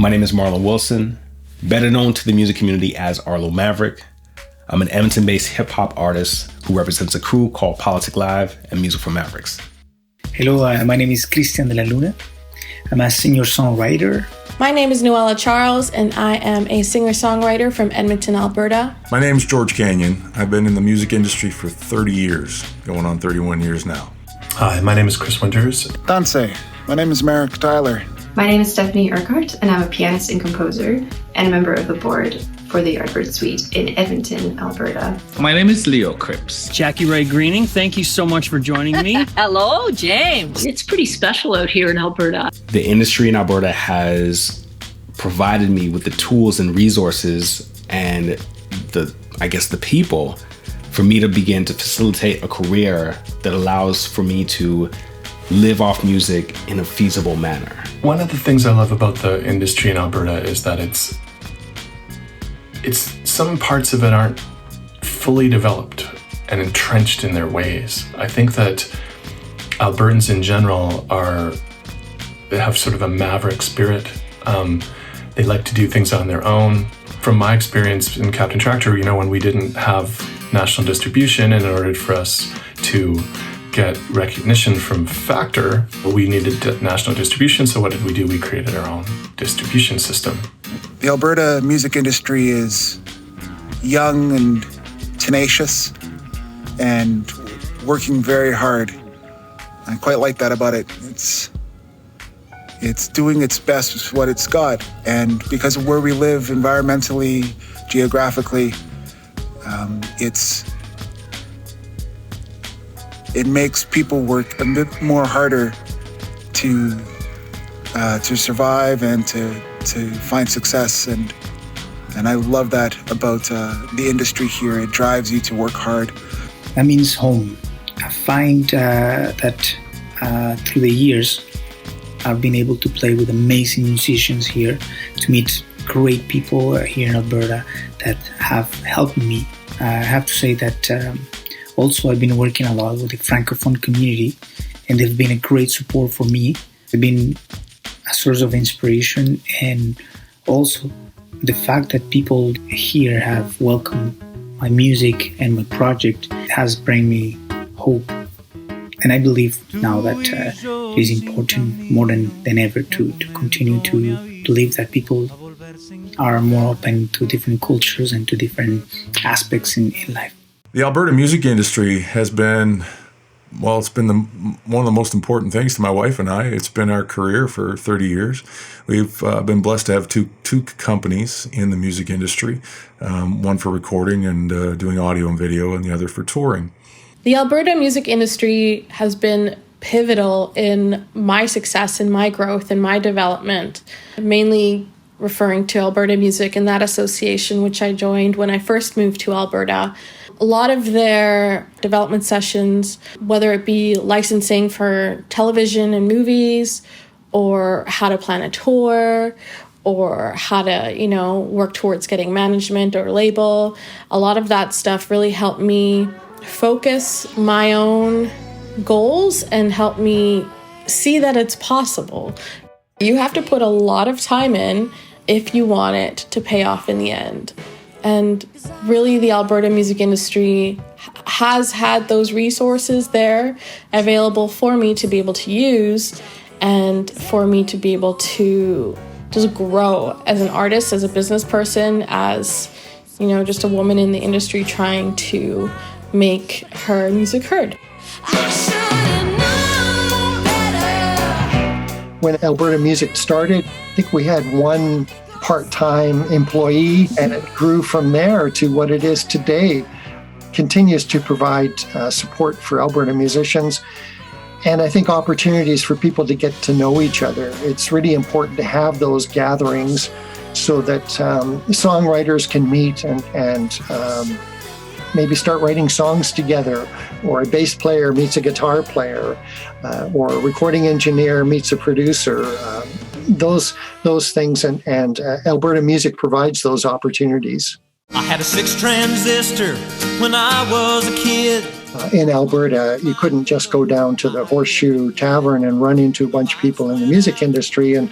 My name is Marlon Wilson, better known to the music community as Arlo Maverick. I'm an Edmonton-based hip-hop artist who represents a crew called Politic Live and Music for Mavericks. Hello, my name is Cristian de la Luna. I'm a singer-songwriter. My name is Noella Charles, and I am a singer-songwriter from Edmonton, Alberta. My name is George Canyon. I've been in the music industry for 30 years, going on 31 years now. Hi, my name is Chris Winters. Danse. My name is Merrick Tyler. My name is Stephanie Urquhart, and I'm a pianist and composer and a member of the board for the Yardbird Suite in Edmonton, Alberta. My name is Leo Cripps. Jackie Ray Greening, thank you so much for joining me. Hello, James. It's pretty special out here in Alberta. The industry in Alberta has provided me with the tools and resources and the people for me to begin to facilitate a career that allows for me to live off music in a feasible manner. One of the things I love about the industry in Alberta is that it's some parts of it aren't fully developed and entrenched in their ways. I think that Albertans in general they have sort of a maverick spirit. They like to do things on their own. From my experience in Captain Tractor, when we didn't have national distribution, and in order for us to get recognition from Factor, we needed national distribution. So what did we do? We created our own distribution system. The Alberta music industry is young and tenacious and working very hard. I quite like that about it. It's doing its best with what it's got. And because of where we live environmentally, geographically, it makes people work a bit more harder to survive and to find success. And I love that about the industry here. It drives you to work hard. That means home. I find that through the years, I've been able to play with amazing musicians here, to meet great people here in Alberta that have helped me. I have to say that also I've been working a lot with the Francophone community, and they've been a great support for me. They've been a source of inspiration, and also the fact that people here have welcomed my music and my project has brought me hope. And I believe now that it is important more than ever to continue to believe that people are more open to different cultures and to different aspects in life. The Alberta music industry has been, it's been one of the most important things to my wife and I. It's been our career for 30 years. We've been blessed to have two companies in the music industry, one for recording and doing audio and video, and the other for touring. The Alberta music industry has been pivotal in my success, in my growth, in my development, mainly referring to Alberta Music and that association, which I joined when I first moved to Alberta. A lot of their development sessions, whether it be licensing for television and movies, or how to plan a tour, or how to, work towards getting management or label, a lot of that stuff really helped me focus my own goals and help me see that it's possible. You have to put a lot of time in if you want it to pay off in the end. And really, the Alberta music industry has had those resources there available for me to be able to use and for me to be able to just grow as an artist, as a business person, as, just a woman in the industry trying to make her music heard. When Alberta Music started, I think we had one part-time employee, and it grew from there to what it is today. Continues to provide support for Alberta musicians, and I think opportunities for people to get to know each other. It's really important to have those gatherings so that songwriters can meet and maybe start writing songs together, or a bass player meets a guitar player, or a recording engineer meets a producer. Those things, and Alberta Music provides those opportunities. I had a 6 transistor when I was a kid. In Alberta, you couldn't just go down to the Horseshoe Tavern and run into a bunch of people in the music industry and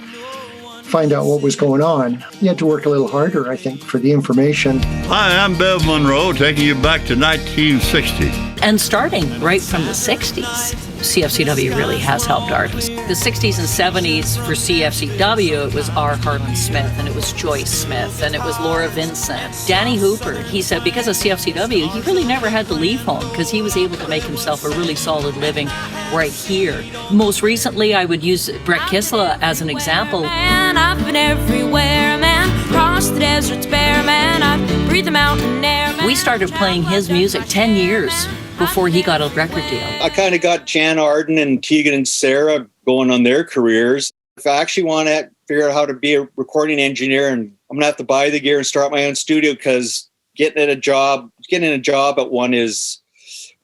find out what was going on. You had to work a little harder, I think, for the information. Hi, I'm Bev Monroe, taking you back to 1960. And starting right from the 60s, CFCW really has helped artists. The 60s and 70s for CFCW, it was R. Harlan Smith, and it was Joyce Smith, and it was Laura Vincent. Danny Hooper, he said because of CFCW, he really never had to leave home because he was able to make himself a really solid living right here. Most recently, I would use Brett Kissela as an example. Man, I've been everywhere, man. Across the deserts bare, man. I've breathed the mountain air, man. We started playing his music 10 years before he got a record deal. I kind of got Jan Arden and Tegan and Sarah going on their careers. If I actually want to figure out how to be a recording engineer, and I'm going to have to buy the gear and start my own studio, because getting a job at one is,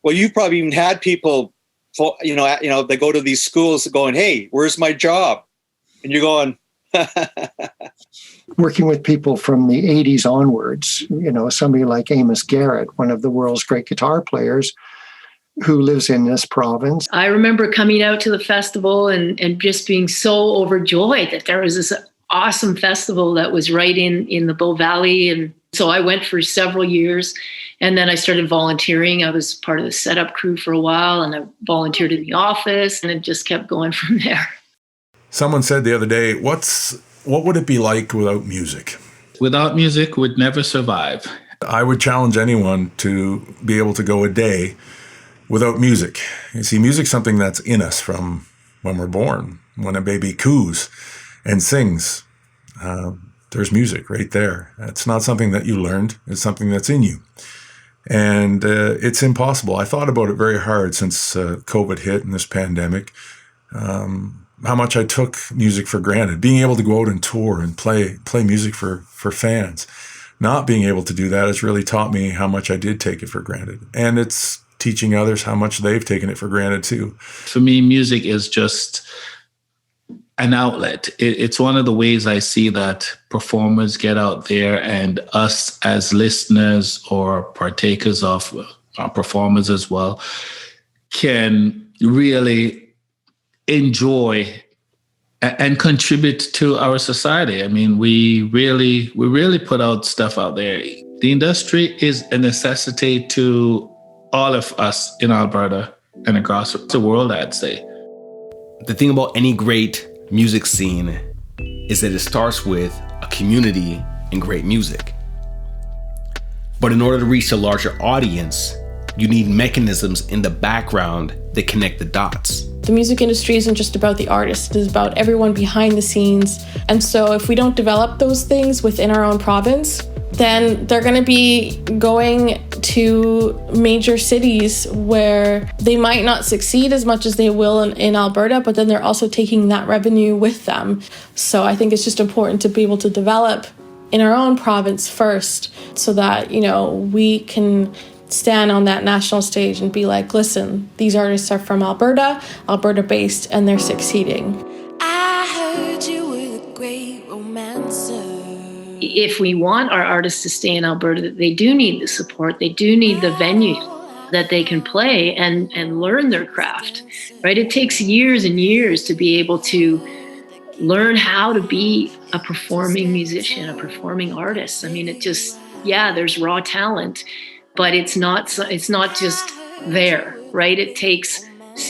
well, you probably even had people, they go to these schools going, hey, where's my job? And you're going, working with people from the 80s onwards, somebody like Amos Garrett, one of the world's great guitar players who lives in this province. I remember coming out to the festival and just being so overjoyed that there was this awesome festival that was right in the Bow Valley. And so I went for several years, and then I started volunteering. I was part of the setup crew for a while, and I volunteered in the office, and it just kept going from there. Someone said the other day, what would it be like without music? Without music, we'd never survive. I would challenge anyone to be able to go a day without music. You see, music's something that's in us from when we're born. When a baby coos and sings, there's music right there. It's not something that you learned. It's something that's in you. And it's impossible. I thought about it very hard since COVID hit and this pandemic. How much I took music for granted. Being able to go out and tour and play music for fans. Not being able to do that has really taught me how much I did take it for granted. And it's teaching others how much they've taken it for granted too. For me, music is just an outlet. It's one of the ways I see that performers get out there, and us as listeners or partakers of performers as well can really enjoy and contribute to our society. I mean, we really put out stuff out there. The industry is a necessity to all of us in Alberta and across the world, I'd say. The thing about any great music scene is that it starts with a community and great music. But in order to reach a larger audience, you need mechanisms in the background that connect the dots. The music industry isn't just about the artist, it is about everyone behind the scenes. And so if we don't develop those things within our own province, then they're going to be going to major cities where they might not succeed as much as they will in Alberta, but then they're also taking that revenue with them. So I think it's just important to be able to develop in our own province first so that, we can stand on that national stage and be like, listen, these artists are from Alberta based, and they're succeeding. I heard you were the great romancer. If we want our artists to stay in Alberta, they do need the support. They do need the venue that they can play and learn their craft, right? It takes years and years to be able to learn how to be a performing musician, a performing artist. I mean, there's raw talent, but it's not just there, right? It takes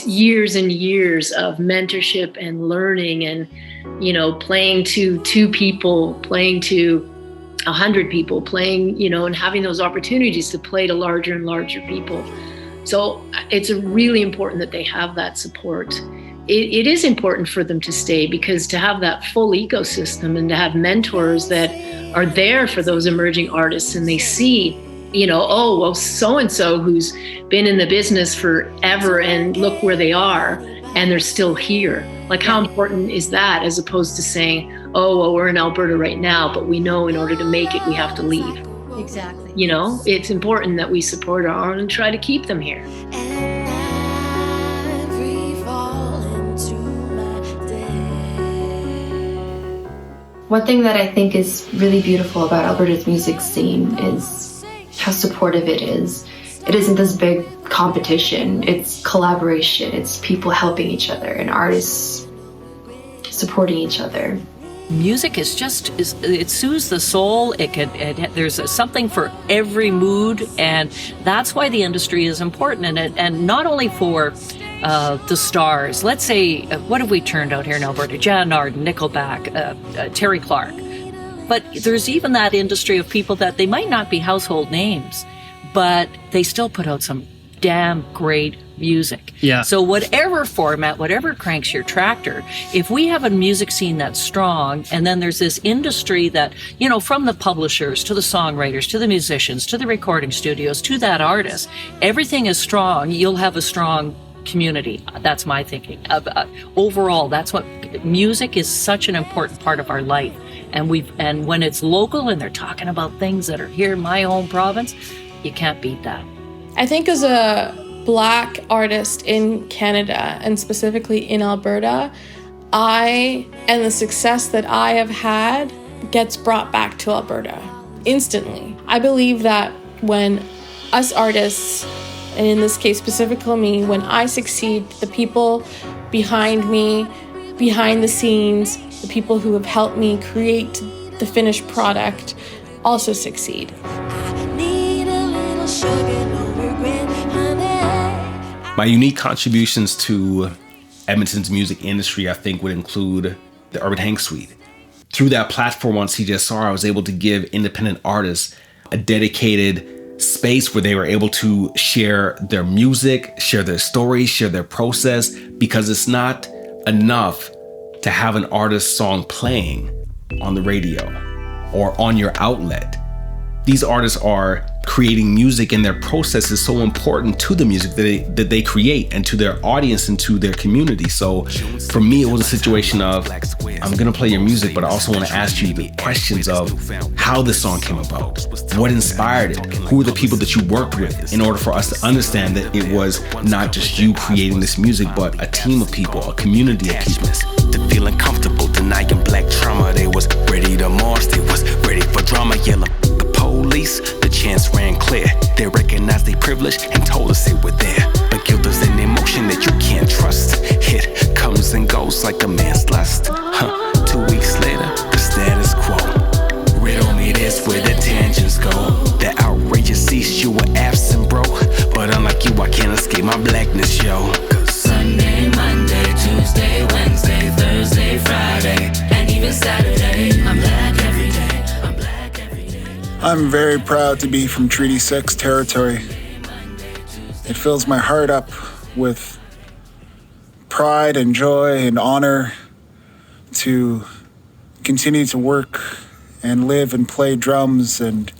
years and years of mentorship and learning and, playing to 2 people, playing to 100 people, playing, and having those opportunities to play to larger and larger people. So it's really important that they have that support. It is important for them to stay, because to have that full ecosystem and to have mentors that are there for those emerging artists, and they see, so-and-so who's been in the business forever and look where they are and they're still here. Like, how important is that, as opposed to saying, we're in Alberta right now, but we know in order to make it, we have to leave. Exactly. It's important that we support our own and try to keep them here. One thing that I think is really beautiful about Alberta's music scene is how supportive it is. It isn't this big competition, it's collaboration, it's people helping each other and artists supporting each other. music is it soothes the soul. There's something for every mood, and that's why the industry is important. And not only for the stars. Let's say, what have we turned out here in Alberta? Jan Arden, Nickelback, Terry Clark. But there's even that industry of people that they might not be household names, but they still put out some damn great music. Yeah. So whatever format, whatever cranks your tractor, if we have a music scene that's strong, and then there's this industry that, from the publishers to the songwriters to the musicians to the recording studios to that artist, everything is strong, you'll have a strong community. That's my thinking. Overall, that's what music is, such an important part of our life. And when it's local and they're talking about things that are here in my own province, you can't beat that. I think as a Black artist in Canada, and specifically in Alberta, and the success that I have had gets brought back to Alberta instantly. I believe that when us artists, and in this case specifically me, when I succeed, the people behind me, behind the scenes, the people who have helped me create the finished product also succeed. My unique contributions to Edmonton's music industry, I think, would include the Urban Hang Suite. Through that platform on CJSR, I was able to give independent artists a dedicated space where they were able to share their music, share their stories, share their process, because it's not enough to have an artist's song playing on the radio or on your outlet. These artists are creating music, and their process is so important to the music that they create and to their audience and to their community. So for me, it was a situation of, I'm gonna play your music, but I also wanna ask you the questions of how this song came about, what inspired it, who are the people that you worked with, in order for us to understand that it was not just you creating this music, but a team of people, a community of people. To feeling comfortable, denying black trauma. They was ready to march, they was ready for drama. Yellow the police, the chance ran clear. They recognized their privilege and told us it were there. But guilt is an emotion that you can't trust. It comes and goes like a man's lust. 2 weeks later, the status quo. Riddle me this, where the tangents go. The outrageous cease, you were absent, bro. But unlike you, I can't escape my blackness, yo. Sunday, Monday, Tuesday, Wednesday, Thursday, Friday, and even Saturday, I'm black every day. I'm black every day. I'm very proud to be from Treaty 6 territory. It fills my heart up with pride and joy and honor to continue to work and live and play drums and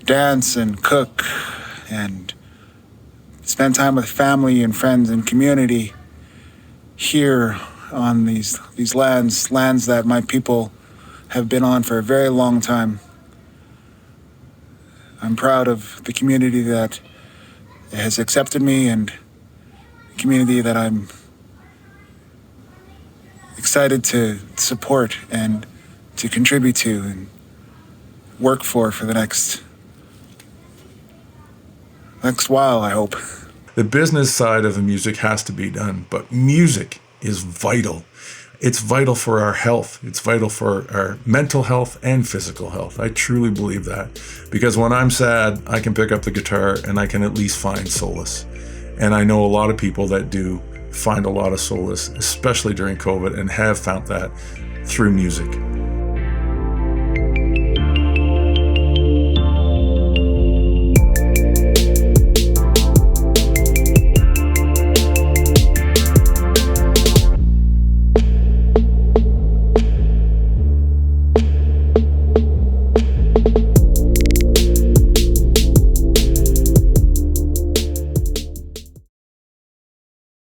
dance and cook and spend time with family and friends and community here on these lands that my people have been on for a very long time. I'm proud of the community that has accepted me and the community that I'm excited to support and to contribute to and work for the next while, I hope. The business side of the music has to be done, but music is vital. It's vital for our health. It's vital for our mental health and physical health. I truly believe that. Because when I'm sad, I can pick up the guitar and I can at least find solace. And I know a lot of people that do find a lot of solace, especially during COVID, and have found that through music.